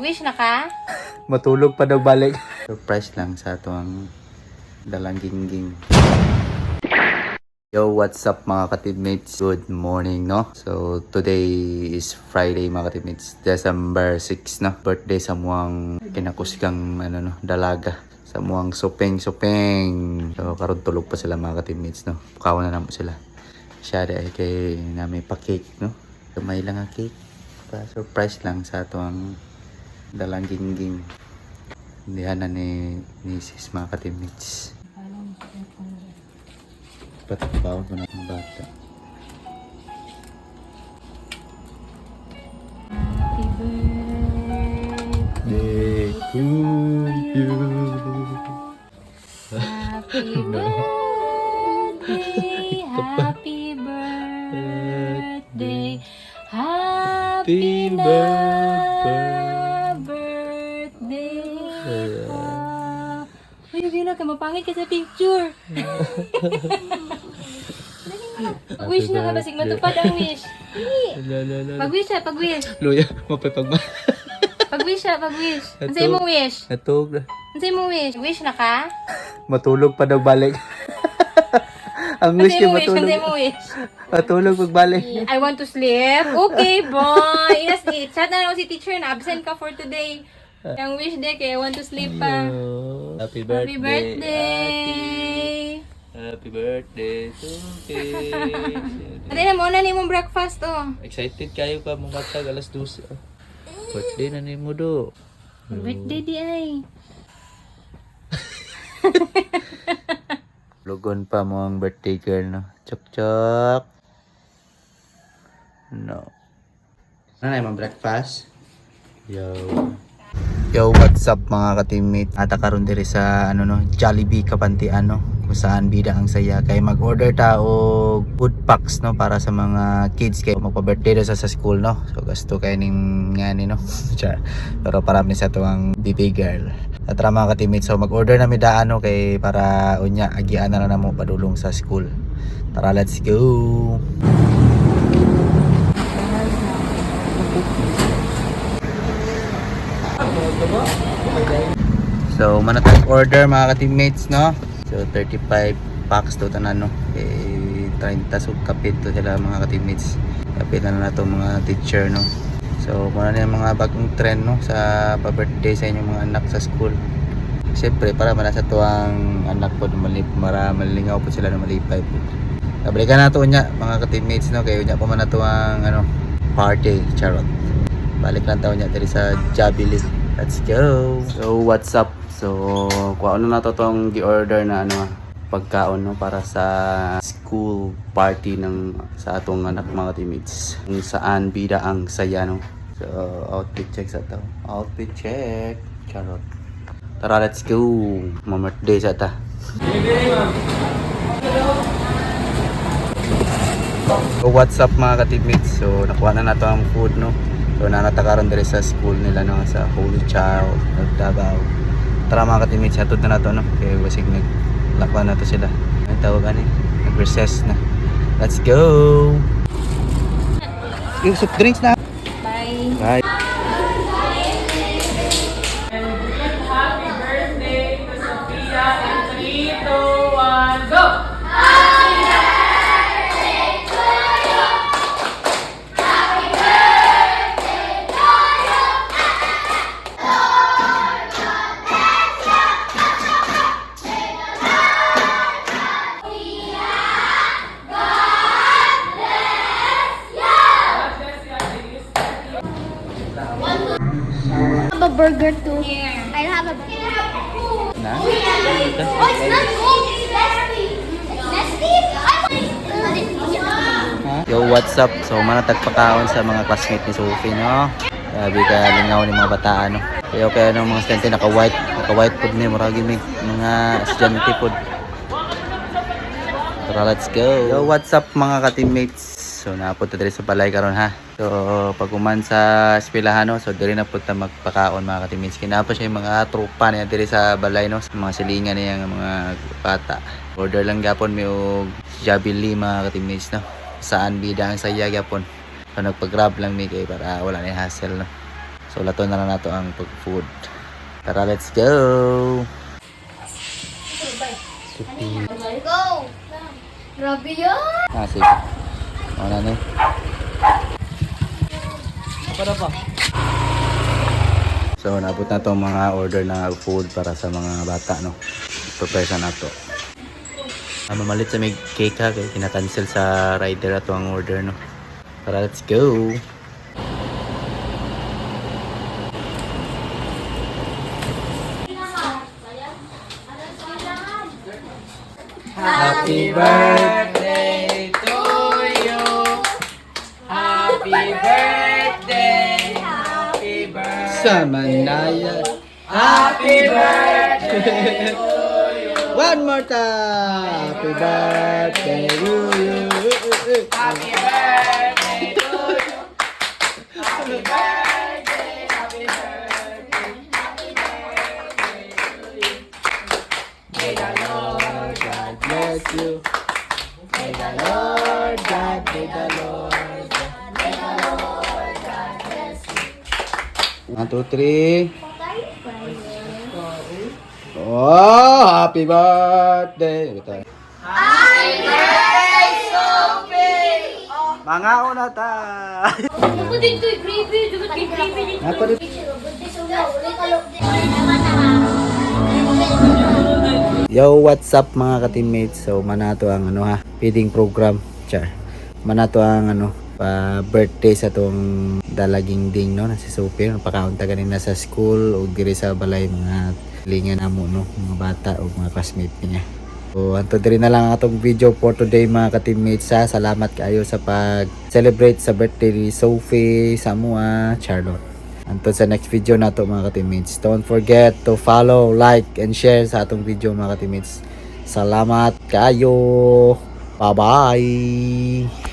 Mag-wish na ka? Matulog pa daw balik. Surprise lang sa tuwang dalang gingging. Yo, what's up mga ka-teammates? Good morning, no? So, today is Friday mga ka-teammates. December 6, no? Birthday sa muang kinakusgang, dalaga. Sa muang supeng. So, karon tulog pa sila mga ka-teammates, no? Pukawan na naman sila. Siya ay kay namin pa-cake, no? Kamay lang ang cake. Pa-surprise lang sa tuwang dalang gingging. Hindihan na ni Mrs. mga ka-teammates. Patapawag mo na ng bata. Happy birthday to you. Happy birthday. Happy birthday. Happy birthday. Uy, Vila, ka mapangit ka sa picture. Wish na ka ba? Sige, matupad ang wish. Pag-wish siya, pag-wish. Luya, mapapagma. Pag-wish siya, pag-wish. Ansay mo wish? Natog. Ansay mo wish? Wish na ka? Matulog pa daw balik. Ang wish niya matulog. Ansay mo wish? Matulog pagbalik. I want to sleep. Okay, boy. Yes, chat na lang si teacher na absent ka for today. Ang wish day kaya I want to sleep pa. Happy Happy birthday. Happy birthday to me. Ate na muna ni mong breakfast oh. Excited kayo pa mong katag alas 12. Birthday na ni mo do. Birthday di ay. Logon pa mo ang birthday girl, no? Chok. No. Ano na yung breakfast? Yo, what's up mga ka-teammate? Ata karon diri sa Jollibee Kapantian, no? Kung saan bida ang saya kay mag-order ta og food packs, no, para sa mga kids kay magpa-birthday sa school, no. So gasto kay ning ngani, no. Pero para mi sa tuwang baby girl. Tara mga ka-teammate, so mag-order na mi daan, no, kay para unya agian na namo padulong sa school. Tara, let's go. So, manatag order mga ka-teammates, no? So, 35 packs to tanan, no? Eh, 30 sub kapit to sila mga ka-teammates. Kapit na to mga teacher, no? So, muna na yung mga bagong trend, no? Sa pa-birthday sa inyong mga anak sa school. Siyempre, para manasa to ang anak po, para malingaw po sila na malipay po. Nabalikan na to unya, mga ka-teammates, no? Kaya unya po man na to ang, party, charot. Balik lang tayo niya dito sa Jollibee. Let's go! So, what's up? So, kung na to tong gi-order na pagkaon, no, para sa school party sa atong anak mga teammates. Kung saan bida ang saya, no. So, outfit check sa to. Outfit check. Charot. Tara, let's go! Birthday sa ta. So, what's up mga ka-teammates? So, nakuha na to ang food, no. So, nanatakaran diri sa school nila, no, sa Holy Child of Davao. Tara mga ka-teammates, hatod na to, no. Kaya wasig naglakwan na to sila. Ang tawag nag-recess na. Let's go! Yung soft drinks na. Bye. Bye. Happy birthday to Sophia in 3, 2, 1, go! Have a burger too. I'll have a burger. Na? Oh, it's not cold. It's nasty. It's nasty? Yo, what's up? So, manatag pakaon sa mga classmate ni Sophie, no? Sabi ka, lingaw ni mga bataan, no? Kaya mga estudyante naka-white food ni maragi mga estudyante food. Tara, let's go. Yo, what's up mga ka-teammates? So, napunta diri sa balay karon, ha. So, pag uman sa eskwelahan, no, so diri na punta magpakaon mga ka-teammates. Kinapa siya yung mga tropa niya diri sa balay, no, sa mga silingan niya ng mga bata. Order lang gapon mi og Jollibee mga ka-teammates, no. Saan bida ang saya gapon. So, nagpag-grab lang mi kay para wala na hassle, no. So lato na lang nato ang food. Tara, let's go. Go! Grabe yun! Sige. Ano na So nabot na tong mga order na food para sa mga bata, no. Prepare sa nato. Mamalit sa may cake ha, kaya kinakancel sa rider ato ang order, no. Tara, let's go. Happy birthday to you. Happy birthday. Happy birthday. Samanaya. Happy birthday to you. One more time. Happy birthday to you. Happy birthday to you. Happy birthday. Happy birthday. Happy birthday to you. May the Lord God bless you. May the Lord God, may the Lord God, may the Lord God bless you. 1, 2, 3. Oh, happy birthday. Happy birthday, Sophie. Mga una ta. Ako din ito, gravy. Dugot kay gravy din. Ako din. Yo, what's up mga ka-teammates? So, manato ang feeding program. Char. Manato ang birthday sa tong dalaging ding, no, na si Sophie. Napakaunta kanina sa school o diri sa balay mga lingan amo, no, mga bata o mga classmate niya. So, anto diri na lang ang atong video for today mga ka-teammates. Salamat kayo sa pag-celebrate sa birthday ni Sophie, Samua, Charlotte. Until sa next video na to mga ka-teammates. Don't forget to follow, like, and share sa atong video mga ka-teammates. Salamat kayo. Bye-bye.